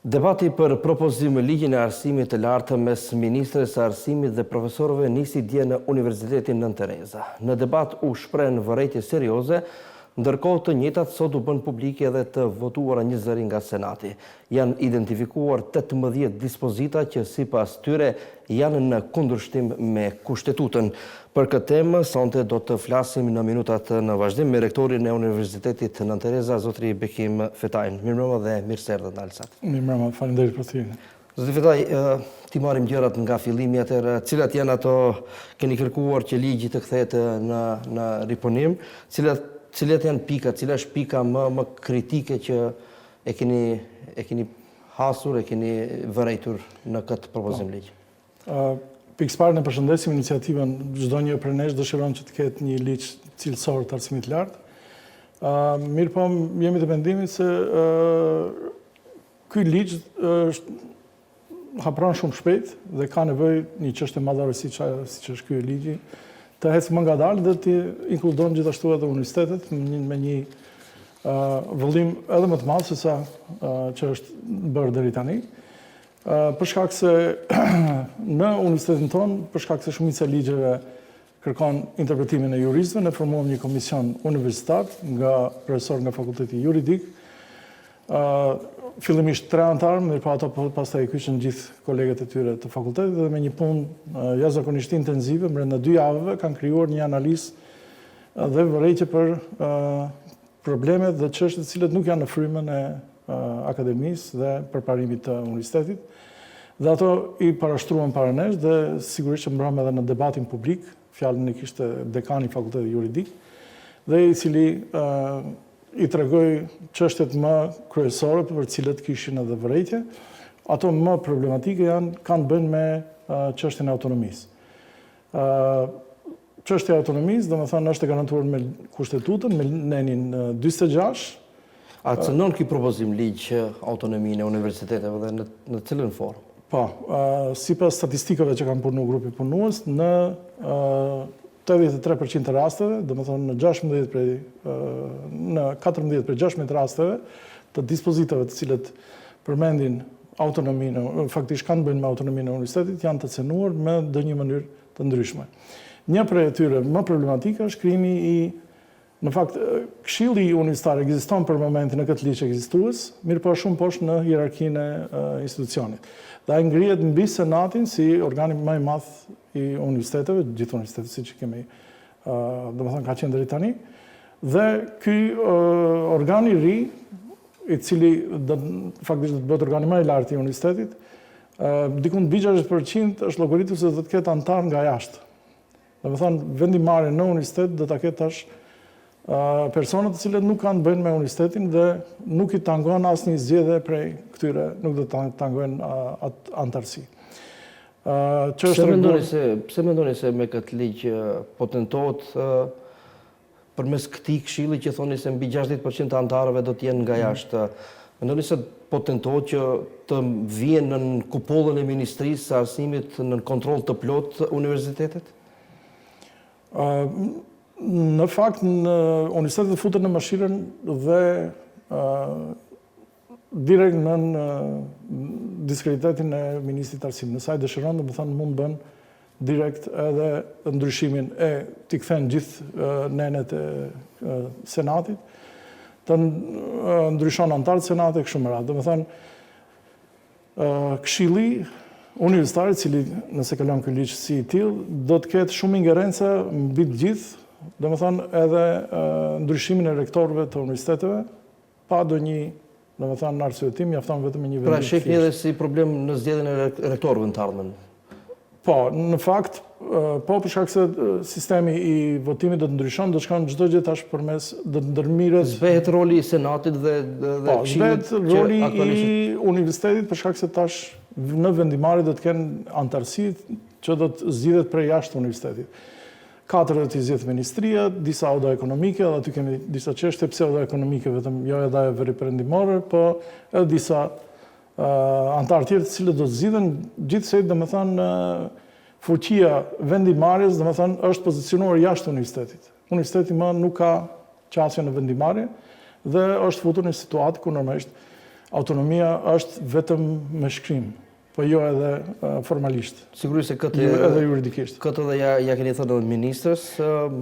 Debati për propozim ligjin e arsimit të lartë mes Ministres së Arsimit dhe profesorëve nisi dje në Universitetin Nën Tereza. Në debat u shprehen vërejtje serioze, ndërkohë të njëjtat sot u bën publike edhe të votuara një zëri nga Senati. Janë identifikuar 18 dispozita që sipas tyre janë në kundërshtim me Kushtetutën. Për këtë temë, sonte do të flasim në minutat në vazhdim me rektorin e Universitetit Nën Tereza, zotri Bekim Fetajn. Mirëmbrëma dhe mirëserdhje në Alsat. Mirëmbrëma, faleminderit për thirrjen. Zotri Fetaj, ti marrim gjërat nga fillimi atëherë, cilat janë ato keni kërkuar që ligji të kthehet në ripunim, cilat janë pikat, cila është pika më kritike që e keni hasur, e keni vërejtur në këtë propozim ligj? Pikës parë ne përshëndesim iniciativën, çdo një prej nesh dëshiron që të ketë një ligj cilësor të arsimit të lartë. Mirë po, jemi të mendimit se ky ligj hapron shumë shpejt dhe ka nevojë një çështje madhore siç është ky ligji të ecë më ngadalë dhe të inkludon gjithashtu edhe universitetet me një vëllim edhe më të madh se sa që është bërë deri tani. Për shkak se në universitetin tonë, për shkak se shumica e ligjeve kërkon interpretimin e juristëve, ne formuam një komision universitar nga profesor nga Fakulteti Juridik. Fillimisht 3 antarë, mirë pa ato pastaj kyçën gjithë kolegët e tyre të fakultetit dhe me një punë jashtëzakonisht intensive brenda 2 javëve kanë krijuar një analizë dhe vërejtje për problemet dhe çështjet të cilët nuk janë në frymën e akademisë dhe përparimit të universitetit. Dhe ato i parashtruan para nesh dhe sigurisht që mbrëm edhe në debatin publik, fjalën e kishte dekani i Fakultetit Juridik, dhe i cili i tregoi çështjet më kryesore për cilët kishin edhe vërejtje. Ato më problematike kanë bënë me çështjen e autonomisë. Çështja e autonomisë, domethënë, është e garantuar me Kushtetutën, me nenin 46. A cënon ky propozim ligj autonominë e universiteteve dhe në cilën formë? Po, sipas statistikave që kanë punu grupi punues, në 83% të rasteve, domethënë në 14 prej 16 rasteve të dispozitave të cilët përmendin autonominë, faktikisht kanë bënë me autonominë e universitetit, janë të cenuar me ndonjë mënyrë të ndryshme. Një prej tyre më problematike është krijimi në fakt, Këshilli Universitar ekziston për momentin në këtë ligj ekzistues, mirë po shumë poshtë në hierarkinë e institucionit. Dhe ai ngrihet mbi Senatin si organi më i madh i universiteteve, gjithë universitetet siç kemi, domethënë ka qenë deri tani. Dhe ky organ i ri, i cili faktikisht do të bëhet organi më i lartë i universitetit, diku mbi 60% është llogaritur se do të ketë antar nga jashtë. Domethënë vendimarrja në universitet do ta ketë tash personat të cilët nuk kanë bënë me universitetin dhe nuk i tangon asnjë zgjedhje prej këtyre, nuk do të tangojnë atë antarësi. Pse mendoni se me këtë ligj po tentohet përmes këtij këshilli që thoni se mbi 60% të antarëve do të jenë nga jashtë, mendoni se po tentohet që të vijnë në kupollën e Ministrisë së Arsimit në kontroll të plot universitetet? Në fakt, në universitetet futen në mëshirën dhe direkt në diskreditetin e Ministrit të Arsimit. Nëse ai dëshiron, domethënë mund bën direkt edhe ndryshimin e t'i kthen gjithë nenet e Senatit, të ndryshon antarët e Senatit kështu me radhë. Domethënë, Këshilli Universitar, i cili nëse kalon ky ligj si i tillë, do të ketë shumë ingerencë mbi të gjithë, domethënë edhe ndryshimin e rektorëve të universiteteve, pa ndonjë, domethënë arsye tim, mjafton vetëm një vendim. Pra shihni edhe si problem në zgjedhjen e rektorëve në të ardhmen. Po, në fakt, po për shkak se sistemi i votimit do të ndryshon, do të shkon çdo gjë tash përmes do të ndërmirret. Zbehet roli i Senatit dhe Këshillit. Po, zbehet roli i universitetit për shkak se tash në vendimarrje do të kenë antarësi që do të zgjidhet prej jashtë universitetit. 4 do t'i zgjedh ministria, disa oda ekonomike, dhe aty kemi disa çështje pseudo-ekonomike, vetëm jo edhe ajo veri perëndimore, po edhe disa antarë tjerë të cilët do të zgjidhen, gjithsej domethënë fuqia vendimarrjes, domethënë është pozicionuar jashtë universitetit. Universiteti më nuk ka qasje në vendimarrje dhe është futur në situatë ku normalisht autonomia është vetëm me shkrim, po jo edhe formalisht. Sigurisht se këtë edhe juridikisht. Këtë edhe ja keni thënë edhe ministrës.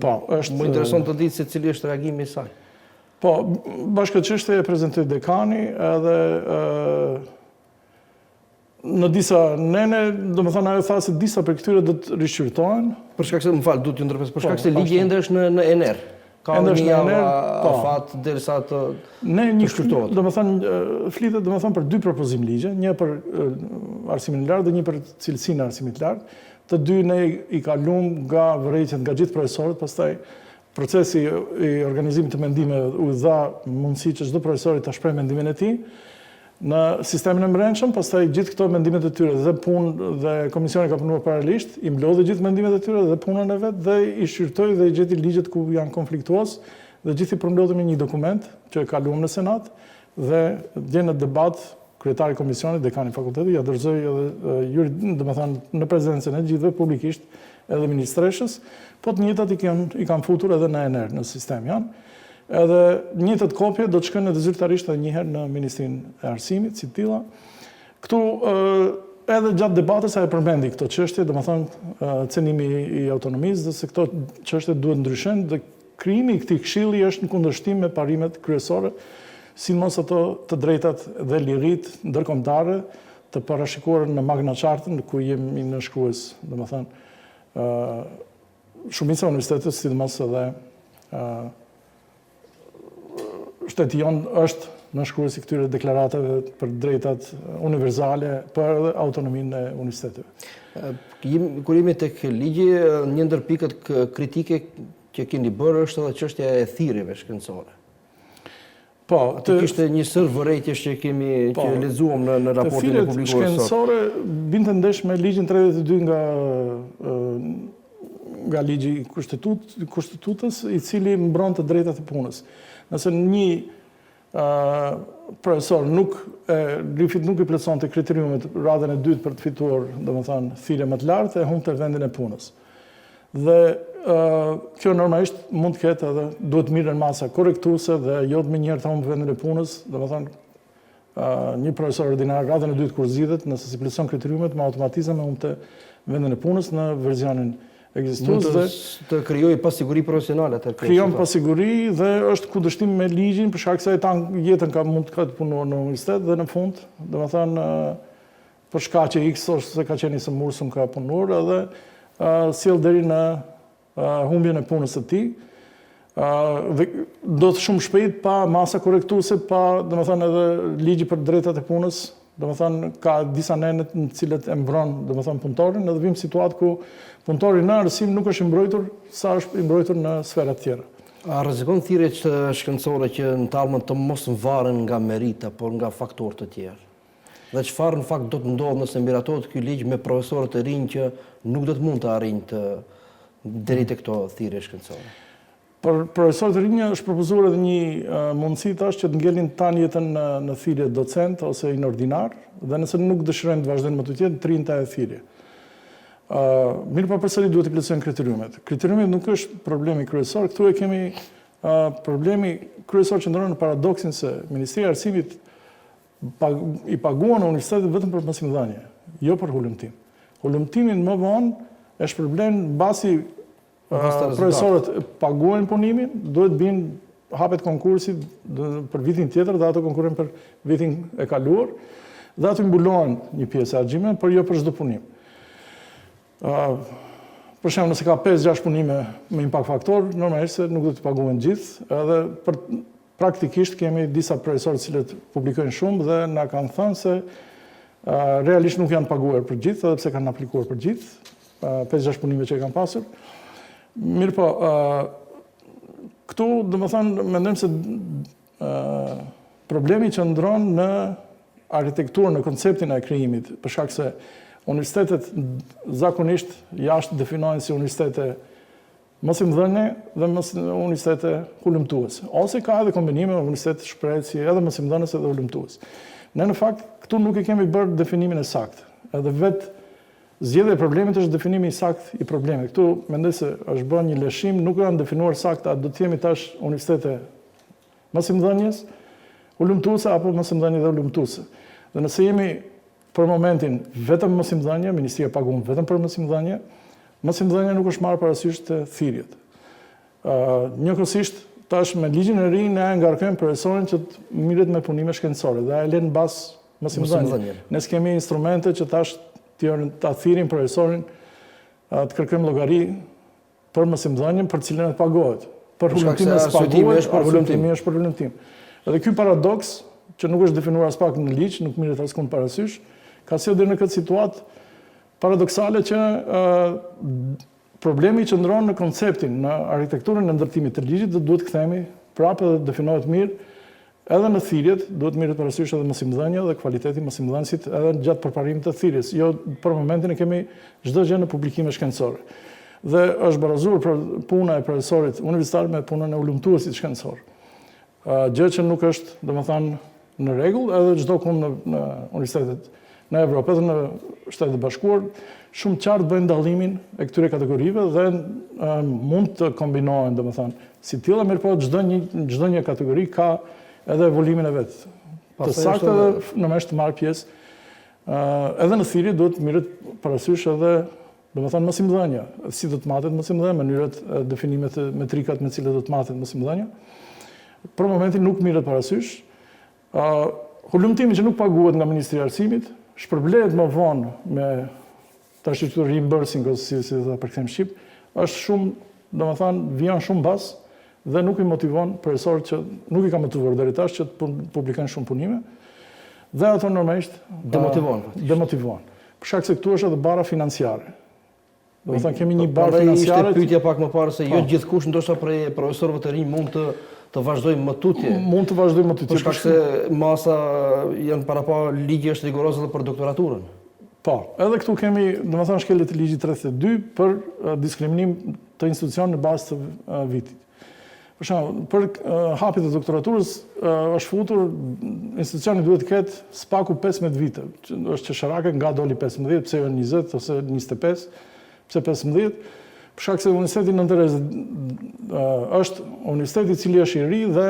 Po, është. Më intereson të ditë se cili është reagimi i saj. Po, bashkë këtë çështje e prezantoi dekani edhe në disa nene, domethënë ajo tha se disa për këtyre do të rishqyrtohen. Për shkak se, më fal, duhet t'ju ndërpres, për shkak se ligji ende është në ener. Ka ende një është në ener, afat derisa të ne një shkryptohet. domethënë flitet domethënë për dy propozim ligje, një për arsimin e lartë dhe një për cilësinë e arsimit të lartë. Të dy ne i kalum nga vërejtjet nga gjithë profesorët, pastaj procesi i organizimit të mendimeve u dha mundësi që çdo profesori ta shprehë mendimin e tij në sistemin e mbrëmshëm, pastaj gjithë këto mendimet e tyre dhe punë dhe komisioni ka punuar paralelisht, i mblodhi gjithë mendimet e tyre dhe punën e vet dhe i shqyrtoi dhe i gjeti ligjet ku janë konfliktuos dhe gjithë i përmbledhëm në një dokument që e kaluam në Senat dhe dje në debat kryetari i komisionit, dekani i fakultetit, ja dorëzoi edhe domethënë në prezencën e gjithëve publikisht edhe ministreshës, po të njëjtat i kanë futur edhe në ener në sistem janë. Edhe njëjtat kopje do të shkojnë edhe zyrtarisht edhe një herë në Ministrinë e Arsimit, si tilla. Këtu edhe gjatë debatës ajo përmendi këto çështje, domethënë cenimi i autonomisë dhe se këto çështje duhet ndryshojnë dhe krijimi i këtij këshilli është në kundërshtim me parimet kryesore, sidomos ato të drejtat dhe liritë ndërkombëtare të parashikuara në Magna Chartën ku jemi nënshkrues, domethënë shumica e universiteteve, sidomos edhe shteti jonë është nënshkrues i këtyre deklaratave për drejtat universale, për autonominë e universiteteve. Kur jemi tek ligji, një ndër pikët kritike që keni bërë është edhe çështja e thirrjeve shkencore. Po, kishte një sër vërejtjesh që që lexuam në raportin e publikuar sot. Shkencore binte ndesh me ligjin 32 nga ligji i kushtetutës, i cili mbron të drejtat e punës. Nëse një profesor nuk i plotësonte kriteriumet radhën e dytë për të fituar, domethënë, thirrje më të lartë, e humbte vendin e punës. Dhe kjo normalisht mund të ketë edhe duhet mirën masa korrektuese dhe jo të menjëherë të humbë vendin e punës, domethënë një profesor ordinar radhën e dytë kur zgjidhet, nëse si plotëson kriteriumet, me automatizëm e humbte vendin e punës në versionin ekzistues dhe të krijojë pasiguri profesionale atë. Krijon pasiguri dhe është kundërshtim me ligjin për shkak se jetën mund të ketë punuar në universitet dhe në fund, domethënë për shkaqe X ose ka qenë së mursum ka punuar edhe sjell deri në humbjen e punës së tij. Dhe do të shumë shpejt pa masa korrektuese, pa domethënë edhe ligji për drejtat e punës, domethënë ka disa nene në të cilët e mbron domethënë punëtorin, edhe vim situatë ku punëtori në arsim nuk është i mbrojtur sa është i mbrojtur në sfera të tjera. A rrezikon thirrjet shkencore që në talmën të mos varen nga merita, por nga faktorë të tjerë? Dhe çfarë në fakt do të ndodhë nëse miratohet ky ligj me profesorët e rinj që nuk do të mund të arrijnë të deri te këto thirrje shkencore? Për profesorët e rinj është propozuar edhe një mundësi tash që të ngelin tani jetën në thirrje docent ose inordinar, dhe nëse nuk dëshirojnë të vazhdojnë më të tjetër, të rinjta e thirrje. Mirë pa përsëri duhet të plotësojnë kriteriumet. Kriteriumet nuk është problemi kryesor, këtu e kemi problemi kryesor që ndron në paradoksin se Ministria e Arsimit i paguan universitetet vetëm për mësimdhënie, jo për hulumtim. Hulumtimin më vonë e shpërblen mbasi profesorët paguajnë punimin, duhet binë hapet konkursi për vitin tjetër dhe ato konkurrojnë për vitin e kaluar dhe ato mbulohen një pjesë e argjime, por jo për çdo punim. Për shembull, nëse ka 5-6 punime me impakt faktor, normalisht se nuk do të paguhen gjithë, edhe praktikisht kemi disa profesorë të cilët publikojnë shumë dhe na kanë thënë se realisht nuk janë paguar për gjithë, edhe pse kanë aplikuar për gjithë, 5-6 punime që kanë pasur. Mirë po, këtu domethënë mendojmë se problemi që ndron në arkitekturën, në konceptin e krijimit, për shkak se universitetet zakonisht jashtë definojnë si universitete mësimdhënie dhe universitete hulumtuese. Ose ka edhe kombinime universitet shprehësi edhe mësimdhënës edhe hulumtues. Ne në fakt këtu nuk e kemi bërë definimin e saktë. Edhe vetë zgjedhja e problemit është definimi i saktë i problemit. Këtu mendoj se është bërë një lëshim, nuk janë definuar saktë, a do të jemi tash universitete mësimdhënies, ulëmtuese apo mësimdhënie dhe ulëmtuese. Dhe nëse jemi për momentin vetëm mësimdhënie, Ministria pagun vetëm për mësimdhënie, mësimdhënia nuk është marrë parasysh të thirrjet. Njëkohësisht tash me ligjin e ri ne ngarkojmë profesorin që të mirret me punime shkencore dhe e lën mbas mësimdhënie. Ne kemi instrumente që tash ta thirrim profesorin të kërkojmë llogari për mësimdhënien për cilën e pagohet. Për hulumtimin e paguhet, hulumtimi është për hulumtim. Edhe ky paradoks që nuk është definuar as pak në ligj, nuk mirret askund parasysh, ka sjellë deri në këtë situatë paradoksale që problemi qëndron në konceptin, në arkitekturën e ndërtimit të ligjit dhe duhet kthehemi prapë dhe definohet mirë edhe në thirrjet, duhet mirret parasysh edhe mësimdhënia dhe kvaliteti mësimdhënësit edhe gjatë përparimit të thirrjes. Jo për momentin e kemi çdo gjë në publikime shkencore. Dhe është barazuar për puna e profesorit universitar me punën e ulëmtuesit shkencor. Gjë që nuk është, domethënë, në rregull, edhe çdo kund në universitetet në Evropë edhe në Shtetet e Bashkuar, shumë qartë bëjnë dallimin e këtyre kategorive dhe mund të kombinohen, domethënë, si tilla, mirëpo çdo një kategori ka edhe evolimin e vet. Të saktë edhe në mes të marrë pjesë. Edhe në thirrje duhet mirret parasysh edhe domethënë mësimdhënia, si do të matet mësimdhënia, mënyrat, definimet, metrikat me cilat do të matet mësimdhënia. Për momentin nuk mirret parasysh. Hulumtimi që nuk paguhet nga Ministria e Arsimit, shpërblehet më vonë me tash këtu reimbursing ose si ta përkthejmë shqip, është shumë, domethënë, vjen shumë bas dhe nuk i motivon profesorët që nuk i ka motivuar deri tash që të publikojnë shumë punime. Dhe ato normalisht demotivohen. Për shkak se këtu është edhe bara financiare. Domethënë kemi një barë financiare. Ishte pyetja pak më parë se jo gjithkush ndoshta prej profesorëve të rinj mund të vazhdojë më tutje. Mund të vazhdojë më tutje. Për shkak se masa janë parapa ligji është rigoroz edhe për doktoraturën. Po, edhe këtu kemi, domethënë, shkeljet e ligjit 32 për diskriminim të institucionit në bazë të vitit. Për shembull, për hapjet e doktoraturës është futur institucioni duhet të ketë spaku 15 vite. Është qesharake nga doli 15, pse jo 20 ose 25, pse 15? Për shkak se Universiteti Nën Terezë është universiteti i cili është i ri dhe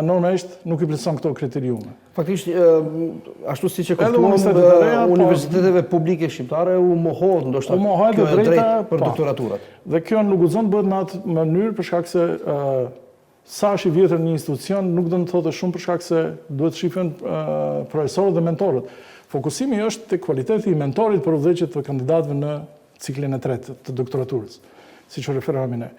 normalisht nuk i plotëson këto kriteriume. Faktikisht, ashtu siç e kuptuam, universiteteve publike shqiptare u mohohet ndoshta kjo e drejtë për doktoraturat. Dhe kjo nuk guxon bëhet në atë mënyrë për shkak se sa është i vjetër një institucion nuk do të thotë shumë për shkak se duhet shifen profesorët dhe mentorët. Fokusimi është te kvaliteti i mentorit për udhëheqjet të kandidatëve në ciklin e tretë të doktoraturës, siç u referohemi ne.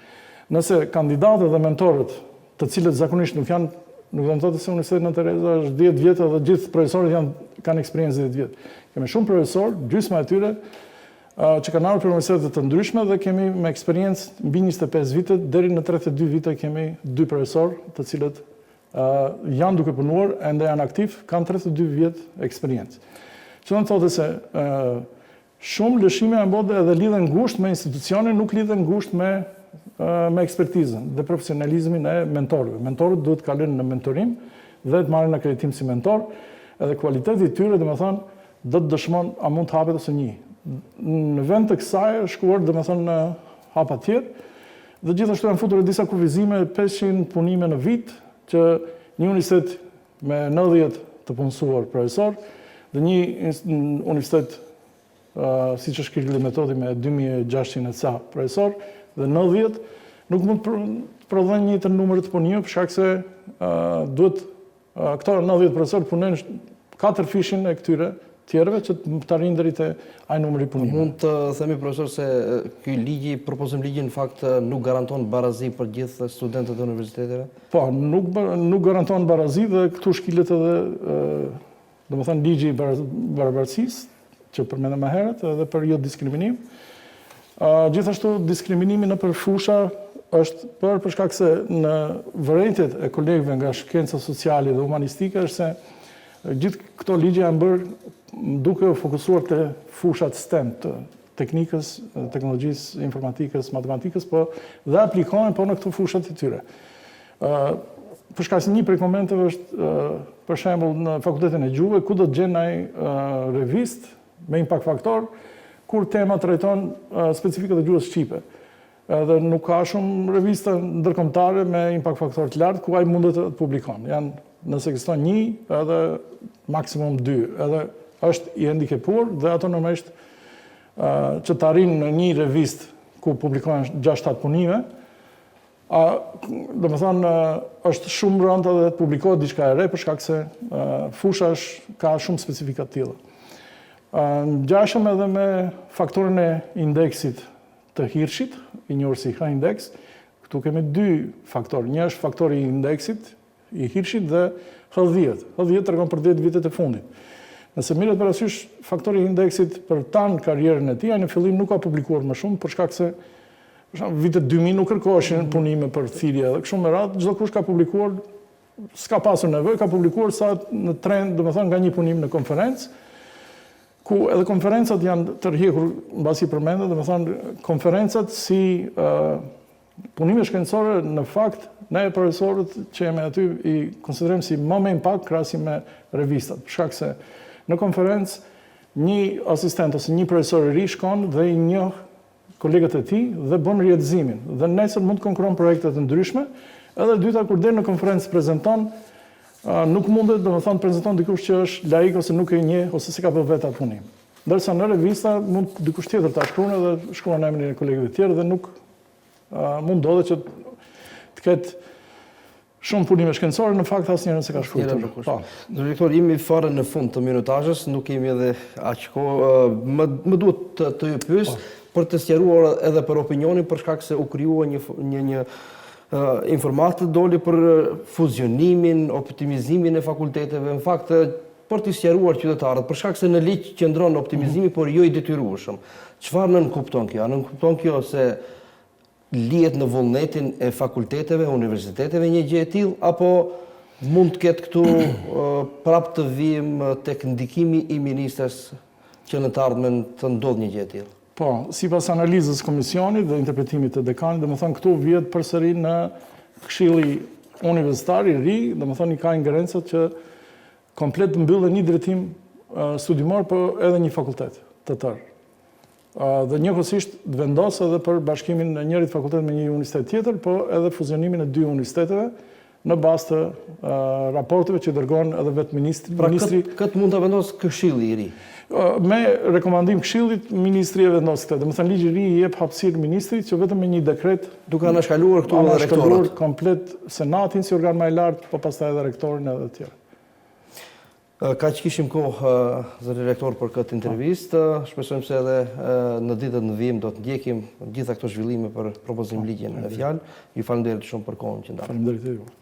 Nëse kandidatët dhe mentorët, të cilët zakonisht nuk do të thotë se Universiteti Nën Tereza është 10 vjet dhe gjithë profesorët kanë eksperiencë 10 vjet. Kemi shumë profesorë, gjysma e tyre që kanë ardhur për universitete të ndryshme dhe kemi me eksperiencë mbi 25 vite deri në 32 vite kemi 2 profesorë të cilët janë duke punuar ende janë aktiv, kanë 32 vjet eksperiencë. Që do të thotë se shumë lëshime janë bërë edhe lidhen ngushtë me institucionin, nuk lidhen ngushtë me ekspertizën dhe profesionalizmin e mentorëve. Mentorët duhet të kalojnë në mentorim dhe të marrin akreditim si mentor, edhe kualiteti i tyre, domethënë, do të dëshmon a mund të hapet ose një. Në vend të kësaj është shkuar domethënë në hapa të tjerë dhe gjithashtu janë futur disa kufizime 500 punime në vit që një universitet me 90 të punësuar profesor dhe një universitet siç është Kirili Metodi me 2600 ca profesor dhe 90 nuk mund të prodhojnë një të numër të punime për shkak se duhet këto 90 profesor punojnë 4 fishin e këtyre tjerëve që të arrijnë deri te ai numri i punimeve. Mund të themi profesor se ky ligji, propozim ligji në fakt nuk garanton barazi për gjithë studentët e universiteteve? Po, nuk garanton barazi dhe këtu shkilet edhe domethënë ligji i barabartësisë që përmendëm më herët edhe për jo diskriminim. Gjithashtu diskriminimi nëpër fusha është për shkak se në vërejtjet e kolegëve nga shkenca sociale dhe humanistike është se gjithë këto ligje janë bërë duke u fokusuar te fushat STEM të teknikës, teknologjisë, informatikës, matematikës, po dhe aplikohen po në këto fushat e tyre. Për shkak se një prej komenteve është për shembull në Fakultetin e Gjuhëve ku do të gjen ai revistë me impact faktor kur tema trajton specifikat e gjuhës shqipe. Edhe nuk ka shumë revista ndërkombëtare me impact faktor të lartë ku ai mundet të publikon. Janë Nëse ekziston një, edhe maksimum 2, edhe është i hendikepuar dhe autonomisht që të arrin në një revist ku publikohen 6-7 punime, do më thonë, është shumë rëndë edhe të publikohet diçka e re për shkak se fusha ka shumë specifikat tilla. Ngjashëm edhe me faktorin e indeksit të hirshit, i njohur si H-index. Këtu kemi 2 faktorë. Një është faktori i indeksit, i hirshit dhe H10. H10 tregon për 10 vitet e fundit. Nëse mirët parasysh faktori i indeksit për tanë karrierën e tij, në fillim nuk ka publikuar më shumë për shkak se vitet 2000 nuk kërkoheshin punime për thirrje edhe kështu me radhë, çdo kush ka publikuar, s'ka pasur nevojë, ka publikuar sa në trend, domethënë nga një punim në konferencë, ku edhe konferencat janë tërhequr mbasi përmendet, domethënë konferencat si punime shkencore në fakt ne profesorët që jemi aty i konsiderojmë si më me impakt krahasim me revistat, për shkak se në konferencë një asistent ose një profesor i ri shkon dhe i njoh kolegët e tij dhe bën rrjedhimin. Dhe nesër mund të konkurron projekte të ndryshme, edhe dyta kur del në konferencë prezanton, nuk mundet, domethënë prezanton dikush që është laik ose nuk e njeh ose s'e ka bërë vetë atë punim. Ndërsa në revista mund dikush tjetër ta shkruan edhe shkruan emrin e kolegëve të tjerë dhe nuk mund ndodhet që të ketë shumë punime shkencore, në fakt asnjëri s'e ka shkruar. Direktor, jemi fare në fund të minutazhës, nuk kemi edhe aq kohë. Më duhet të ju pyes për të sqaruar edhe për opinionin, për shkak se u krijua një informatë doli për fuzionimin, optimizimin e fakulteteve, në fakt për të sqaruar qytetarët, për shkak se në ligj qëndron optimizimi, por jo i detyrueshëm. Çfarë nën kupton kjo? Nën kupton kjo se lihet në vullnetin e fakulteteve, universiteteve një gjë e tillë, apo mund të ketë këtu prapë të vijmë tek ndikimi i ministres që në të ardhmen të ndodhë një gjë e tillë? Po, sipas analizës komisionit dhe interpretimit të dekanit, domethënë këtu vjet përsëri në Këshilli Universitar i ri, domethënë ka ingerencat që komplet mbyllen një drejtim studimor, por edhe një fakultet të tërë. Dhe njëkohësisht vendos edhe për bashkimin e njërit fakultet me një universitet tjetër, po edhe fuzionimin e 2 universiteteve në bazë të raporteve që dërgon edhe vetë ministri. Pra këtë mund të vendos Këshilli i ri? Me rekomandim Këshillit, ministri e vendos këtë. Domethënë ligji i ri i jep hapësirë ministrit që vetëm me një dekret duke anashkaluar këtu edhe rektorët. Komplet senatin si organ më i lartë, po pastaj edhe rektorin edhe të tjerë. Ka që kishim kohë, zëri rektor, për këtë intervistë. Shpresojmë se edhe në ditët në vijim do të ndjekim gjitha këto zhvillime për propozim ligjin e fjalë. Ju falenderoj shumë për kohën që ndatët. Faleminderit ju.